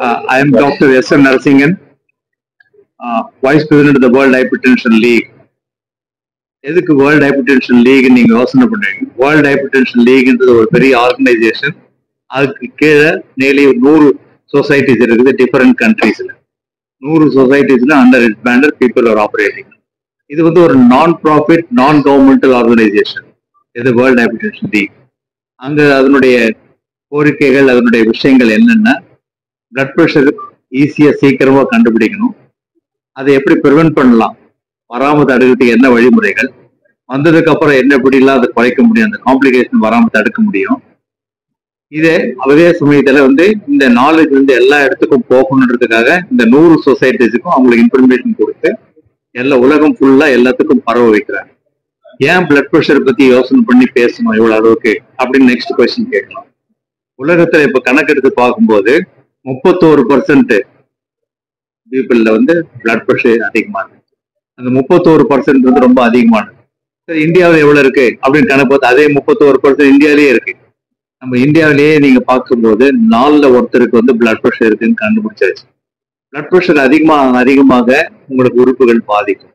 I am Dr. S.N. Narasingan, Vice President of the World Hypertension League. எதுக்கு world hypertension league நீங்க யோசனை பண்ணுவீங்க? World hypertension லீக்ன்றது ஒரு பெரிய ஆர்கனைசேஷன். அதுக்கு கீழே நேர்லி 100 சொசைட்டிஸ் இருக்குது டிஃபரெண்ட் கண்ட்ரீஸ்ல. 100 சொசைட்டிஸ்ல under its banner people are operating. இது வந்து ஒரு non profit non governmental organisation. இது வேர்ல்டு ஹைப்பர்டென்ஷன் லீக். அங்க அதனுடைய கோரிக்கைகள் அதனுடைய விஷயங்கள் என்னென்ன, பிளட் ப்ரெஷர் ஈஸியா சீக்கிரமா கண்டுபிடிக்கணும், அதை எப்படி ப்ரிவென்ட் பண்ணலாம், வராம தடுக்கிறதுக்கு என்ன வழிமுறைகள், வந்ததுக்கு அப்புறம் என்ன எப்படிலாம் அதை குறைக்க முடியும், அந்த காம்ப்ளிகேஷன் வராம தடுக்க முடியும். அதே சமயத்துல வந்து இந்த நாலேஜ் வந்து எல்லா இடத்துக்கும் போகணுன்றதுக்காக இந்த 100 சொசைட்டிஸுக்கும் அவங்களுக்கு இன்ஃபர்மேஷன் கொடுத்து எல்லா உலகம் ஃபுல்லா எல்லாத்துக்கும் பரவ வைக்கிறாங்க. ஏன் பிளட் ப்ரெஷர் பத்தி யோசனை பண்ணி பேசணும் இவ்வளவு அளவுக்கு அப்படின்னு நெக்ஸ்ட் கொஸ்டின் கேட்கலாம். உலகத்துல இப்ப கணக்கெடுத்து பார்க்கும்போது 31% பீப்புள்ல வந்து பிளட் ப்ரெஷர் அதிகமா இருக்கு. அந்த 31% வந்து ரொம்ப அதிகமானது. சரி, இந்தியாவில் எவ்வளவு இருக்கு அப்படின்னு கணக்கு பார்த்து அதே 31% இந்தியாவிலேயே இருக்கு. நம்ம இந்தியாவிலேயே நீங்க பார்க்கும்போது 4ல் ஒருத்தருக்கு வந்து பிளட் ப்ரெஷர் இருக்குன்னு கண்டுபிடிச்சாச்சு. பிளட் ப்ரெஷர் அதிகமாக உங்களுக்கு உறுப்புகள் பாதிக்கும்.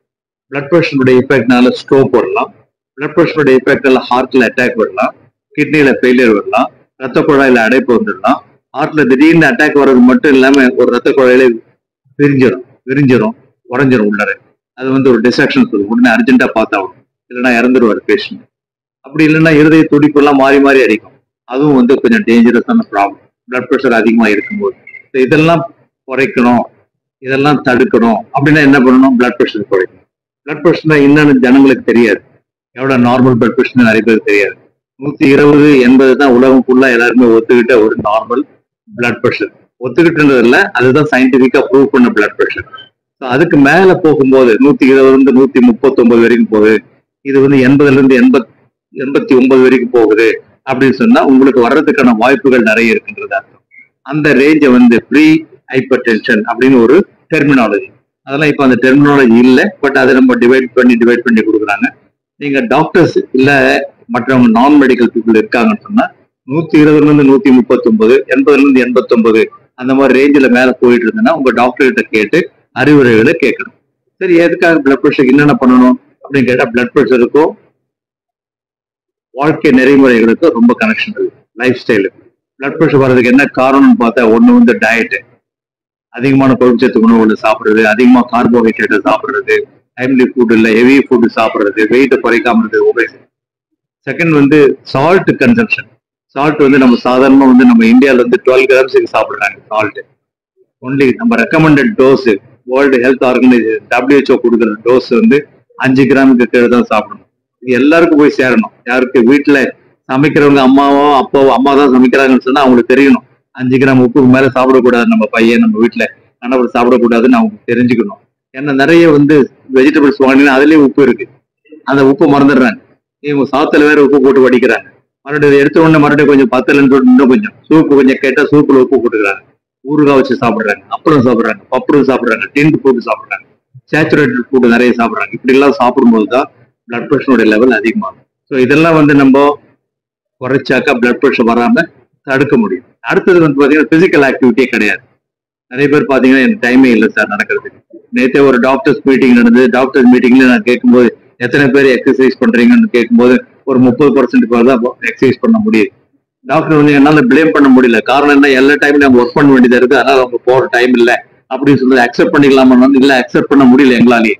பிளட் ப்ரெஷருடைய எஃபெக்ட்னால ஸ்ட்ரோக் வரலாம், பிளட் ப்ரெஷருடைய எஃபெக்ட்னால ஹார்ட்ல அட்டாக் வரலாம், கிட்னில ஃபெயிலியர் வரலாம், ரத்த குழாயில அடைப்பு வந்துடலாம். ஹார்ட்ல திடீர்னு அட்டாக் வர்றது மட்டும் இல்லாம ஒரு ரத்த குழாயில விரிஞ்சிரும் உறைஞ்சிரும் உள்ளார. அது வந்து ஒரு டிஸ்ட்ராக்ஷன் சொல்லுவோம். உடனே அர்ஜென்ட்டா பார்த்தாகும், இல்லைன்னா இறந்துருவார் பேஷண்ட். அப்படி இல்லைன்னா இருதய துடிப்பு எல்லாம் மாறி மாறி அடிக்கும். அதுவும் வந்து கொஞ்சம் டேஞ்சரஸான ப்ராப்ளம் பிளட் ப்ரெஷர் அதிகமா இருக்கும்போது. இதெல்லாம் குறைக்கணும், இதெல்லாம் தடுக்கணும் அப்படின்னா என்ன பண்ணணும்? பிளட் ப்ரெஷர் குறைக்கணும். பிளட் ப்ரெஷர்னா என்னன்னு ஜனங்களுக்கு தெரியாது. எவ்வளவு நார்மல் பிளட் ப்ரெஷர் நிறைய பேருக்கு தெரியாது. 120/80 தான் உலகம் ஃபுல்லா எல்லாருமே ஒத்துக்கிட்ட ஒரு நார்மல் பிளட் ப்ரெஷர். ஒத்துக்கிட்டுன்றது இல்லை, அதுதான் சயின்டிபிக்கா ப்ரூவ் பண்ண பிளட் ப்ரெஷர். அதுக்கு மேல போகும்போது 120 139 வரைக்கும் போகுது. இது வந்து 80 89 வரைக்கும் போகுது அப்படின்னு சொன்னா உங்களுக்கு வர்றதுக்கான வாய்ப்புகள் நிறைய இருக்குன்றது அர்த்தம். அந்த ரேஞ்சை வந்து ப்ரீ ஹைப்பர் டென்ஷன் அப்படின்னு ஒரு டெர்மினாலஜி. அதெல்லாம் இப்ப அந்த டெர்மினாலஜி இல்லை, பட் அதை நம்ம டிவைட் பண்ணி கொடுக்குறாங்க. நீங்க டாக்டர்ஸ் இல்ல மற்றவங்க நான் மெடிக்கல் பீப்புள் இருக்காங்கன்னு சொன்னா 120 139 80 89 அந்த மாதிரி ரேஞ்சில் மேல போயிட்டு இருந்ததுன்னா உங்க டாக்டர் கிட்ட கேட்டு அறிவுரைகளை கேட்கணும். சரி, எதுக்காக பிளட் ப்ரெஷருக்கு என்னென்ன பண்ணணும் அப்படின்னு கேட்டா, பிளட் ப்ரெஷருக்கும் வாழ்க்கை நெறிமுறைகளுக்கும் ரொம்ப கனெக்ஷன் இருக்கு. லைஃப் ஸ்டைலுக்கு பிளட் ப்ரெஷர் வர்றதுக்கு என்ன காரணம்னு பார்த்தா, ஒண்ணு வந்து டயட், அதிகமான கொழுப்புச்சத்து உணவுகளை சாப்பிடுறது, அதிகமா கார்போஹைட்ரேட்டை சாப்பிடுறது, டைம்லி ஃபுட் இல்லை ஹெவி ஃபுட் சாப்பிடுறது, வெயிட்டை குறைக்காம இருந்தது ஒபேசிட்டி. செகண்ட் வந்து சால்ட் கன்சம்ஷன். சால்ட் வந்து நம்ம சாதாரணமா வந்து நம்ம இந்தியாவில வந்து 12 கிராம்ஸுக்கு சாப்பிடுறாங்க சால்ட். ஒன்லி நம்ம recommended dose world health organisation WHO கொடுக்குற டோஸ் வந்து 5 கிராமுக்கு கீழே தான் சாப்பிடணும். இது எல்லாருக்கும் போய் சேரணும். யாருக்கு வீட்டுல சமைக்கிறவங்க அம்மா தான் சமைக்கிறாங்கன்னு சொன்னா அவங்களுக்கு தெரியணும் 5 கிராம் உப்புக்கு மேல சாப்பிடக்கூடாது, நம்ம பையன் நம்ம வீட்டுல கணவர் சாப்பிடக்கூடாதுன்னு அவங்க தெரிஞ்சுக்கணும். ஏன்னா நிறைய வந்து வெஜிடபிள்ஸ் வாங்கினா அதுலயே உப்பு இருக்கு, அந்த உப்பு மறந்துடுறாங்க. இவங்க சாத்துல வேற உப்பு போட்டு வடிக்கிறாங்க. மறுபடியும் எடுத்த உடனே மறுபடியும் கொஞ்சம் பத்தலன்னு சொல்லிட்டு இன்னும் கொஞ்சம் சூப்பு கொஞ்சம் கேட்டா சூப்புல உப்பு போட்டுக்கிறாங்க. ஊறுகாய் வச்சு சாப்பிடுறாங்க, அப்பளம் சாப்பிடுறாங்க, பப்படம் சாப்பிடுறாங்க, டின்ட் ஃபுட் சாப்பிடுறாங்க, சேச்சுரேட்டட் ஃபுட் நிறைய சாப்பிடுறாங்க. இப்படி எல்லாம் சாப்பிடும்போது தான் பிளட் ப்ரெஷருடைய லெவல் அதிகமாகும். ஸோ இதெல்லாம் வந்து நம்ம குறைச்சாக்கா பிளட் ப்ரெஷர் வராம தடுக்க முடியும். அடுத்தது வந்து பாத்தீங்கன்னா பிசிக்கல் ஆக்டிவிட்டியே கிடையாது. நிறைய பேர் பாத்தீங்கன்னா எனக்கு டைமே இல்லை சார் நடக்கிறதுக்கு. நேற்றே ஒரு டாக்டர்ஸ் மீட்டிங் நடந்தது. டாக்டர்ஸ் மீட்டிங்ல நான் கேட்கும்போது எத்தனை பேர் எக்ஸசைஸ் பண்றீங்கன்னு கேட்கும்போது ஒரு 30% பேர் தான் எக்ஸசைஸ் பண்ண முடியுது. டாக்டர் வந்து என்னால பிளேம் பண்ண முடியல. காரணம் என்ன, எல்லா டைம்ல நம்ம ஒர்க் பண்ண வேண்டியதா இருக்கு, அதனால அவங்க போற டைம் இல்லை அப்படின்னு சொல்லி அக்செப்ட் பண்ணிக்கலாமா? இல்ல, அக்செப்ட் பண்ண முடியல எங்களாலேயே.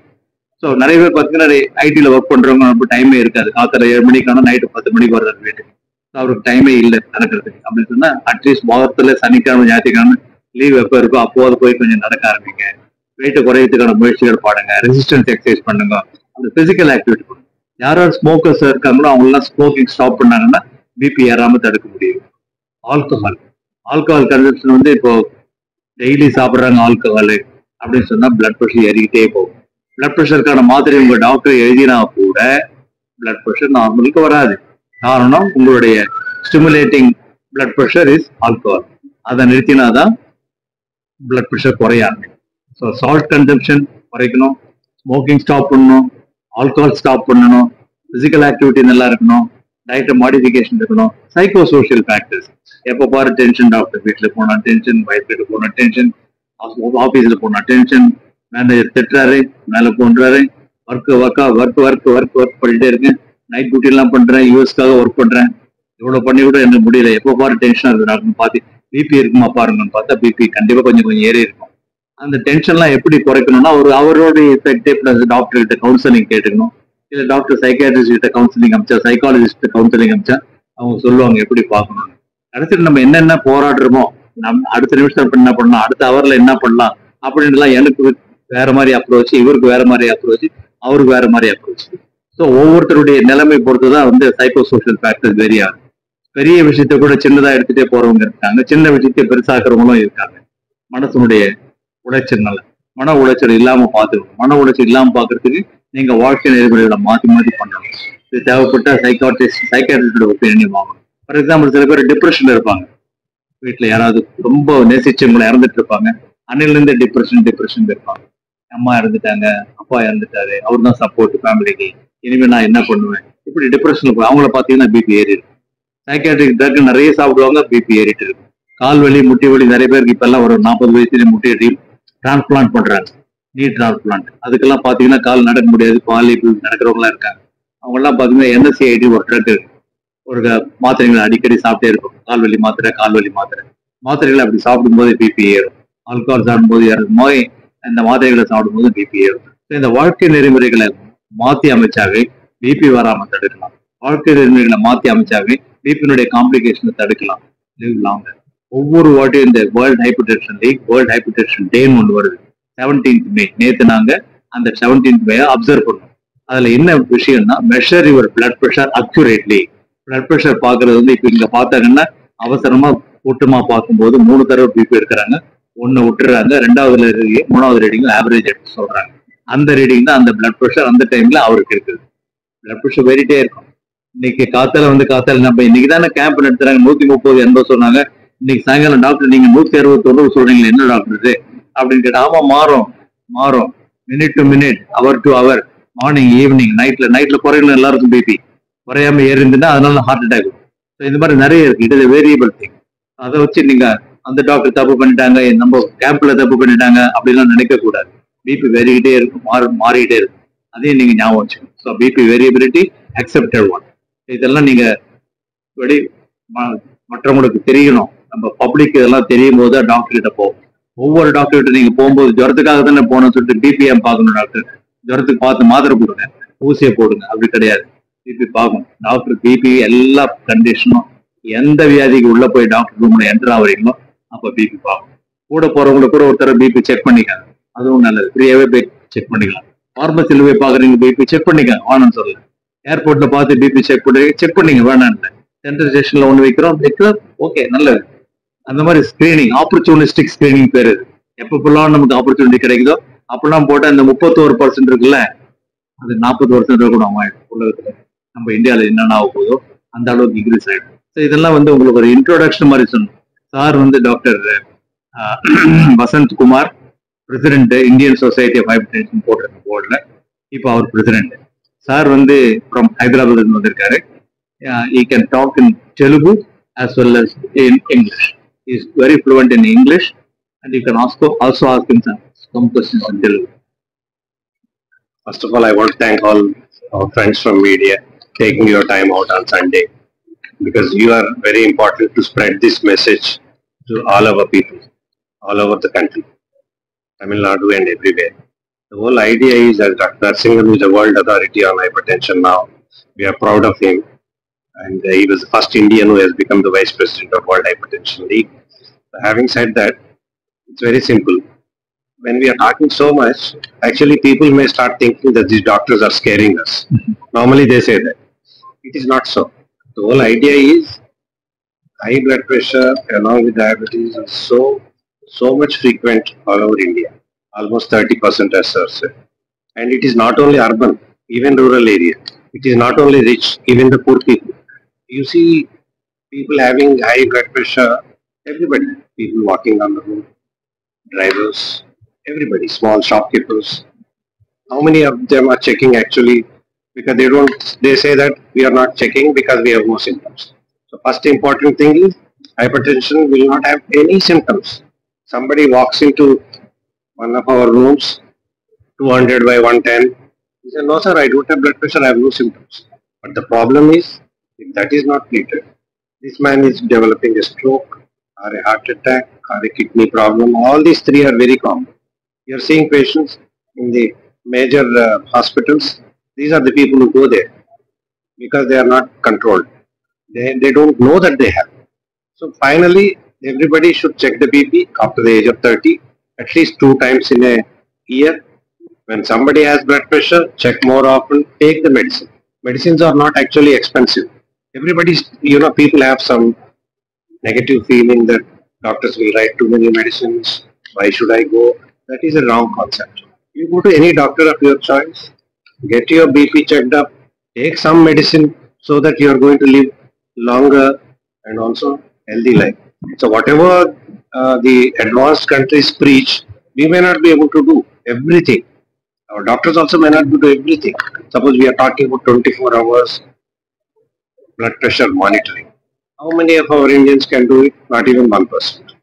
ஸோ நிறைய பேர் பார்த்தீங்கன்னா ஐடியில் ஒர்க் பண்றவங்க நம்ம டைமே இருக்காது. காத்தால 7 மணிக்கான நைட்டு 10 மணிக்கு வர்றது வீட்டுக்கு. அவருக்கு டைமே இல்லை நடக்கிறதுக்கு. அப்படின்னு சொன்னா அட்லீஸ்ட் மாதத்துல சனிக்கிழமை ஞாயிற்றுக்கிழமை லீவ் எப்போ இருக்கோ அப்போது போய் கொஞ்சம் நடக்க ஆரம்பிங்க. வெயிட்டை குறையத்துக்கான முயற்சிகள் பாடுங்க, ரெசிஸ்டன்ஸ் எக்ஸசைஸ் பண்ணுங்க, அந்த பிசிக்கல் ஆக்டிவிட்டி பண்ணுங்க. யார் ஸ்மோக்கர்ஸ் இருக்காங்களோ அவங்க எல்லாம் ஸ்மோக்கிங் ஸ்டாப் பண்ணாங்கன்னா பிபி ஏறாம தடுக்க முடியும். ஆல்கஹால் கன்சம்ஷன் வந்து இப்போ டெய்லி சாப்பிட்றாங்க ஆல்கஹால் அப்படின்னு சொன்னா பிளட் ப்ரெஷர் ஏறிக்கிட்டே போகும். பிளட் ப்ரெஷருக்கான மாத்திரை உங்க டாக்டர் எழுதினா கூட பிளட் ப்ரெஷர் நார்மலுக்கு வராது. காரணம் உங்களுடைய stimulating blood pressure is alcohol. அதை நிறுத்தினாதான் பிளட் ப்ரெஷர் குறையாது. ஸோ சால்ட் கன்சம்ஷன் குறைக்கணும், ஸ்மோக்கிங் ஸ்டாப் பண்ணணும், ஆல்கஹால் ஸ்டாப் பண்ணணும், பிசிக்கல் ஆக்டிவிட்டி நல்லா இருக்கணும், டயட் மாடிஃபிகேஷன் இருக்கணும். சைக்கோ சோஷியல் ஃபேக்டர்ஸ், எப்போ பாரு டென்ஷன், டாக்டர் வீட்டில் போனா டென்ஷன், வைஃப் வீட்டு போனா டென்ஷன், ஆஃபீஸ்ல போனா டென்ஷன், மேனேஜர் திட்டுறாரு, மேலே போன்றாரு, ஒர்க் பண்ணிட்டே இருக்கேன், நைட் டியூட்டி எல்லாம் பண்றேன், யூஎஸ்க்காக ஒர்க் பண்றேன், இவ்வளவு பண்ணி கூட எனக்கு முடியல, எப்போ பாரு டென்ஷனா இருக்கு டாக்டர். பார்த்து பிபி இருக்குமா பாருங்கன்னு பார்த்தா பிபி கண்டிப்பா கொஞ்சம் கொஞ்சம் ஏறி இருக்கும். அந்த டென்ஷன்லாம் எப்படி குறைக்கணும்னா அவரோட எஃபெக்டே பிளஸ் டாக்டர் கிட்ட கவுன்சிலிங் கேட்டுக்கணும். இல்ல டாக்டர் சைக்காட்ரிஸ்ட் கிட்ட கவுன்சிலிங் அமிச்சா, சைக்காலஜிஸ்ட் அவங்க சொல்லுவாங்க எப்படி பார்க்கணும்னு. அடுத்து நம்ம என்னென்ன போராடுறோமோ, அடுத்த நிமிஷம் என்ன பண்ணலாம், அடுத்த அவர்ல என்ன பண்ணலாம் அப்படின்லாம் எனக்கு வேற மாதிரி அப்ரோச், இவருக்கு வேற மாதிரி அப்ரோச், அவருக்கு வேற மாதிரி அப்ரோச். ஸோ ஒவ்வொருத்தருடைய நிலைமை பொறுத்துதான் சைக்கோ சோஷியல் ஃபேக்டர்ஸ் வெரி ஆகும். பெரிய விஷயத்த கூட சின்னதா எடுத்துட்டே போறவங்க இருக்காங்க, சின்ன விஷயத்தை பெருசாக்குறவங்களும் இருக்காங்க. மனசனுடைய உளைச்சல்னால மன உளைச்சல் இல்லாம பாத்துக்கணும். மன உளைச்சல் இல்லாம பாக்குறதுக்கு நீங்க வாழ்க்கை நெறிமுறைகளை மாத்தி மாத்தி பண்ணணும். இது தேவைப்பட்ட சைக்காட்ரிஸ்டோட ஒப்பீனியன் வாங்கணும். ஃபார் எக்ஸாம்பிள், சில பேர் டிப்ரெஷன்ல இருப்பாங்க, வீட்டுல யாராவது ரொம்ப நேசிச்சவங்களை இறந்துட்டு இருப்பாங்க, அன்னில இருந்து டிப்ரெஷன் இருப்பாங்க. அம்மா இறந்துட்டாங்க, அப்பா இறந்துட்டாரு, அவர் தான் சப்போர்ட் ஃபேமிலிக்கு, இனிமே நான் என்ன பண்ணுவேன், இப்படி டிப்ரெஷன்ல போய் அவங்கள பாத்தீங்கன்னா பிபி ஏறி இருக்கும். சைக்காட்ரிக் ட்ரக் நிறைய சாப்பிடுவாங்க, பிபி ஏறிட்டு இருக்கும். கால் வலி, முட்டி வலி, நிறைய பேருக்கு இப்ப எல்லாம் ஒரு 40 வயசுல முட்டி டிரான்ஸ்பிளான்ட் பண்றாங்க, நீ டிரான்ஸ்பிளான்ட். அதுக்கெல்லாம் பாத்தீங்கன்னா கால் நடக்க முடியாது, பாலி நடக்கிறவங்க இருக்காங்க. அவங்க எல்லாம் பாத்தீங்கன்னா NSAID ஒரு ட்ரக், ஒரு மாத்திரைகளை அடிக்கடி சாப்பிட்டே இருக்கும். கால்வலி மாத்திரை மாத்திரைகளை அப்படி சாப்பிடும்போது பிபி ஏறும். ஆல்கஹால் சாப்பிடும்போது ஏறும், நோய் இந்த மாத்திரைகளை சாப்பிடும்போது பிபி ஏறும். இந்த வாழ்க்கை நெறிமுறைகளை மாத்தி அமைச்சாவே பிபி வராம தடுக்கலாம். வாழ்க்கை நெறிமுறைகளை மாத்தி அமைச்சாவே பிபியினுடைய காம்ப்ளிகேஷனை தடுக்கலாம். ஒவ்வொரு வாட்டியும் இந்த world hypertension league, world hypertension டேன்னு ஒன்று வருது, 17th மே. நேற்று நாங்க அந்த 17th மே அப்சர்வ் பண்ணோம். அதுல என்ன விஷயம்னா, measure your blood pressure accurately. Blood pressure பாக்குறது இப்ப இங்க பார்த்தாங்கன்னா அவசரமா கூட்டமா பார்க்கும்போது 3 தடவை பிபி எடுக்கிறாங்க, 1 விட்டுறாங்க, 2வது 3வது ரீடிங் ஆவரேஜ் எடுத்து சொல்றாங்க. அந்த ரீடிங் தான் அந்த பிளட் ப்ரெஷர் அந்த டைம்ல அவருக்கு இருக்குது. பிளட் ப்ரெஷர் வெறிட்டே இருக்கும். இன்னைக்கு காத்தால நம்ம இன்னைக்கு தானே கேம்ப் நடத்துறாங்க, 130 80 சொன்னாங்க. இன்னைக்கு சாயங்காலம் டாக்டர் நீங்க 169 சொல்றீங்க, என்ன டாக்டர் இது அப்படின்னு கேட்டா, ஆமா மாறும், minute to minute, hour to hour, morning evening நைட்ல குறையணும். எல்லாருக்கும் பிபி குறையாம ஏறிந்துன்னா அதனால ஹார்ட் அட்டாக். இந்த மாதிரி நிறைய இருக்கு. It is variable thing. அதை வச்சு நீங்க அந்த டாக்டர் தப்பு பண்ணிட்டாங்க, நம்ம கேம்ப்ல தப்பு பண்ணிட்டாங்க அப்படிலாம் நினைக்க கூடாது. பிபி வேறிக்கிட்டே இருக்கும், மாறிக்கிட்டே இருக்கும். அதையும் நீங்க ஞாபகம் வச்சுக்கணும். So BP variability accepted one. இதெல்லாம் நீங்க மற்றவங்களுக்கு தெரியணும். நம்ம பப்ளிக் இதெல்லாம் தெரியும் போது டாக்டர் கிட்ட போகும். ஒவ்வொரு டாக்டர் கிட்ட நீங்க போகும்போது ஜுரத்துக்காக தானே போகணும்னு சொல்லிட்டு பிபிஎம் பார்க்கணும் டாக்டர், ஜுரத்துக்கு பார்த்து மாத்திரை கொடுங்க, ஊசியை போடுங்க, அப்படி கிடையாது. பிபி பார்க்கணும் டாக்டர். பிபி எல்லா கண்டிஷனும், எந்த வியாதிக்கு உள்ள போய் டாக்டர் ரூம்ல என்டர் ஆகுறீங்களோ அப்ப பிபி பார்க்கணும். கூட போறவங்களுக்கு கூட ஒருத்தர பிபி செக் பண்ணிக்காங்க, அதுவும் நல்லது. ஃப்ரீயாவே போய் செக் பண்ணிக்கலாம். பார்மசியில் போய் பாக்குறீங்க, பிபி செக் பண்ணிக்காங்க, வேணும்னு சொல்லல. ஏர்போர்ட்ல பார்த்து பிபி செக் பண்ணிங்க, வேணாம்ல. சென்ட்ரல் ஸ்டேஷன்ல ஒண்ணு வைக்கிறோம், ஓகே நல்லது. அந்த மாதிரி ஸ்கிரீனிங், ஆப்பர்ச்சுனிஸ்டிக் ஸ்கிரீனிங் பேரு. எப்பப்பெல்லாம் நமக்கு ஆப்பர்ச்சுனிட்டி கிடைக்குதோ அப்பெல்லாம் போட்டா இந்த 31% இருக்குல்ல, அது 40% கூட உலகத்துல நம்ம இந்தியாவில என்னென்ன ஆக போதோ அந்த அளவுக்கு இன்க்ரீஸ் ஆயிடும். ஸோ இதெல்லாம் உங்களுக்கு ஒரு இன்ட்ரோடக்ஷன் மாதிரி சொன்னோம். Sir doctor Vasanth Kumar, president, Indian society of hypertension போட்டிருக்க போர்டில். இப்போ அவர் பிரசிடென்ட். சார் ஃப்ரம் ஹைதராபாத் வந்திருக்காரு. He can talk in Telugu as well as in English. He is very fluent in English, and you can also ask him some questions in Telugu. First of all, I want to thank all our friends from media taking your time out on Sunday, because you are very important to spread this message to all our people, all over the country, Tamil Nadu and everywhere. The whole idea is that Dr. Narsingam is a world authority on hypertension now. We are proud of him. And he was the first Indian who has become the Vice President of World Hypertension League. So having said that, it's very simple. When we are talking so much, actually people may start thinking that these doctors are scaring us. Normally they say that. It is not so. The whole idea is high blood pressure along with diabetes is so much frequent all over India. Almost 30% as sir said. And it is not only urban, even rural area. It is not only rich, even the poor people. You see people having high blood pressure, everybody, people walking on the road, drivers, everybody, small shopkeepers. How many of them are checking actually because they say that we are not checking because we have no symptoms. So first important thing is hypertension will not have any symptoms. Somebody walks into one of our rooms, 200 by 110, he said, no sir, I don't have blood pressure, I have no symptoms. But the problem is, if that is not treated, this man is developing a stroke or a heart attack or a kidney problem. All these three are very common. You are seeing patients in the major hospitals. These are the people who go there because they are not controlled. They don't know that they have. So finally, everybody should check the BP after the age of 30, at least 2 times in a year. When somebody has blood pressure, check more often, take the medicine. Medicines are not actually expensive. People have some negative feeling that doctors will write too many medicines. Why should I go? That is a wrong concept. You go to any doctor of your choice, get your BP checked up, take some medicine so that you are going to live longer and also healthy life. So whatever the advanced countries preach, we may not be able to do everything. Our doctors also may not do everything. Suppose we are talking about 24 hours blood pressure monitoring. How many of our Indians can do it? Not even 1%.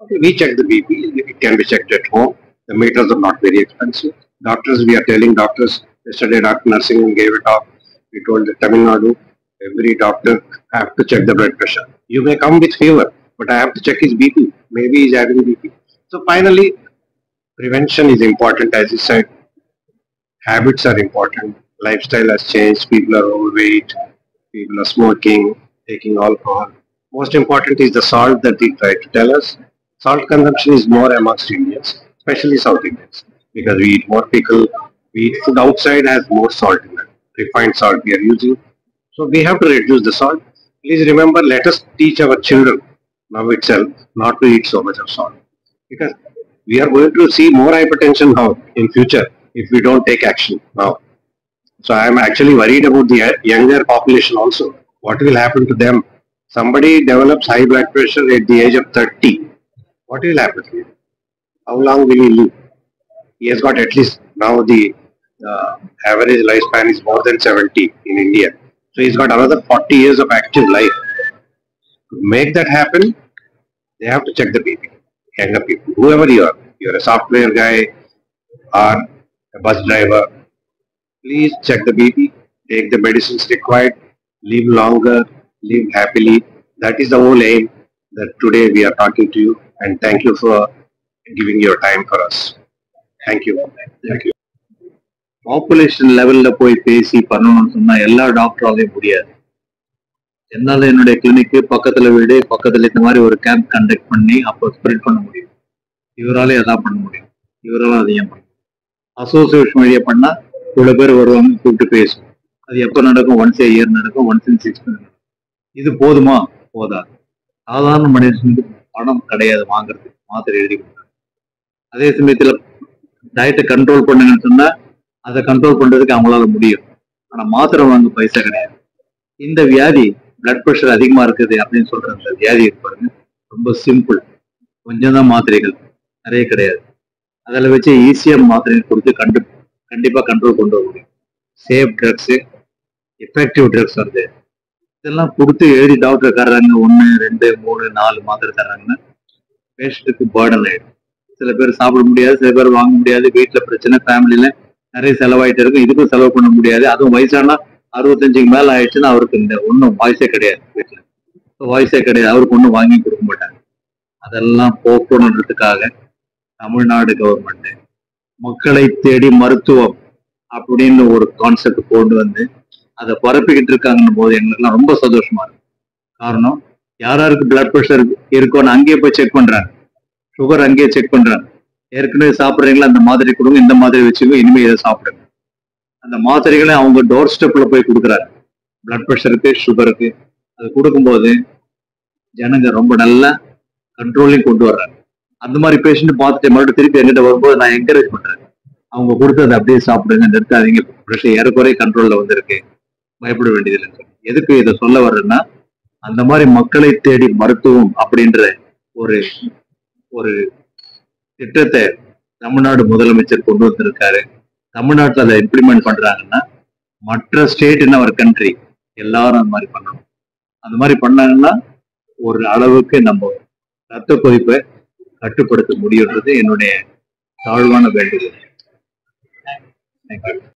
Okay, we check the BP. It can be checked at home. The meters are not very expensive. Doctors, we are telling doctors. Yesterday, Dr. Nursing gave a talk. We told the Tamil Nadu, every doctor have to check the blood pressure. You may come with fever, but I have to check his BP. Maybe he's having BP. So finally, prevention is important, as you said. Habits are important. Lifestyle has changed. People are overweight. People are smoking, taking alcohol. Most important is the salt that they try to tell us. Salt consumption is more amongst Indians, especially South Indians, because we eat more pickle. We eat food outside has more salt in it. Refined salt we are using. So we have to reduce the salt. Please remember, let us teach our children now itself not to eat so much of salt, because we are going to see more hypertension now in future if we don't take action now. So I am actually worried about the younger population also. What will happen to them? Somebody develops high blood pressure at the age of 30. What will happen to him? How long will he live? He has got at least now the average lifespan is more than 70 in India. So he's got another 40 years of active life. To make that happen, they have to check the BP. Younger people, whoever you're a software guy or a bus driver, please check the BP, take the medicines required, live longer, live happily. That is the whole aim that today we are talking to you, and thank you for giving your time for us. Thank you. Thank you. Population லெவல்ல போய் பேசி பண்ணணும்னு சொன்னா எல்லா டாக்டராலையும் முடியாது. என்னால என்னுடைய கிளினிக்கு பக்கத்துல வீடு பக்கத்துல இந்த மாதிரி ஒரு கேம்ப் கண்டக்ட் பண்ணி அப்போ ஸ்ப்ரெட் பண்ண முடியும். இவராலே அதான் பண்ண முடியும், இவரால அதையும் பண்ண முடியும். அசோசியேஷன் வழியா பண்ணா இவ்வளவு பேர் வருவாங்க, கூப்பிட்டு பேசும். அது எப்ப நடக்கும்? ஒன்ஸ் ஏ இயர் நடக்கும், ஒன்ஸ் இன் 6 months. இது போதுமா? போதாது. சாதாரண மனுஷனுக்கு பணம் கிடையாது வாங்குறதுக்கு, மாத்திரை எழுதி கொடுத்தாங்க. அதே சமயத்துல டயட்டை கண்ட்ரோல் பண்ணுங்கன்னு சொன்னா அதை கண்ட்ரோல் பண்றதுக்கு அவங்களால முடியும். ஆனா மாத்திரை வாங்க பைசா கிடையாது. இந்த வியாதி பிளட் ப்ரெஷர் அதிகமா இருக்குது அப்படின்னு சொல்ற அந்த வியாதி இருப்பாருங்க, ரொம்ப சிம்பிள். கொஞ்சம் தான் மாத்திரைகள், நிறைய கிடையாது. அதில் வச்சு ஈஸியா மாத்திரைகள் கொடுத்து கண்டிப்பா கண்ட்ரோல் கொண்டு வர முடியும். சேஃப் ட்ரக்ஸ், எஃபெக்டிவ் ட்ரக்ஸ் வருது. இதெல்லாம் கொடுத்து எழுதி டாக்டர் தர்றாங்க, 1 2 3 4 மாத்திரை தர்றாங்கன்னா பேஷண்ட்டுக்கு பேர்டன் ஆயிடும். சில பேர் சாப்பிட முடியாது, சில பேர் வாங்க முடியாது, வீட்டுல பிரச்சனை, ஃபேமிலியில நிறைய செலவாயிட்டு இருக்கும். இதுக்கும் செலவு பண்ண முடியாது. அதுவும் வயசானா 65க்கு மேல ஆயிடுச்சுன்னா அவருக்கு இந்த ஒன்றும் வாய்ஸே கிடையாது, வீட்டுல வாய்ஸே கிடையாது, அவருக்கு ஒன்றும் வாங்கி கொடுக்க மாட்டாங்க. அதெல்லாம் போக்கணுன்றதுக்காக தமிழ்நாடு கவர்மெண்ட் மக்களை தேடி மருத்துவம் அப்படின்னு ஒரு கான்செப்ட் கொண்டு வந்து அதை பரப்பிக்கிட்டு இருக்காங்கன்னும் போது எங்களுக்குலாம் ரொம்ப சந்தோஷமா இருக்கு. காரணம், யாராருக்கு பிளட் ப்ரெஷர் இருக்கோன்னு அங்கேயே போய் செக் பண்றாங்க, சுகர் அங்கேயே செக் பண்றாங்க. ஏற்கனவே சாப்பிட்றீங்களா, அந்த மாதிரி கொடுங்க, இந்த மாதிரி வச்சுக்கோ, இனிமே இதை சாப்பிடுங்க. அந்த மாத்திரைகளை அவங்க டோர் ஸ்டெப்ல போய் கொடுக்குறாங்க. பிளட் ப்ரெஷருக்கு, சுகருக்கு அது கொடுக்கும்போது ஜனங்க ரொம்ப நல்லா கண்ட்ரோலையும் கொண்டு வர்றாங்க. அந்த மாதிரி பேஷண்ட் பார்த்துட்டு மறுபடியும் திருப்பி எங்கிட்ட வரும்போது நான் என்கரேஜ் பண்றேன், அவங்க கொடுத்தது அப்படியே சாப்பிடுங்க, நிறுத்தாதீங்க, ப்ரெஷர் ஏறக்குறைய கண்ட்ரோல்ல வந்திருக்கு, பயப்பட வேண்டியதில்லை. எதுக்கு இதை சொல்ல வர்றேன்னா, அந்த மாதிரி மக்களை தேடி மருத்துவம் அப்படின்ற ஒரு ஒரு திட்டத்தை தமிழ்நாடு முதலமைச்சர் கொண்டு வந்திருக்காரு. தமிழ்நாட்டில் அதை இம்ப்ளிமெண்ட் பண்றாங்கன்னா மற்ற ஸ்டேட் இன் அவர் கண்ட்ரி எல்லாரும் அந்த மாதிரி பண்ணணும். அந்த மாதிரி பண்ணாங்கன்னா ஒரு அளவுக்கு நம்ம ரத்த கொதிப்பை கட்டுப்படுத்த முடியுன்றது என்னுடைய தாழ்வான வேண்டுகோள். தேங்க்யூ.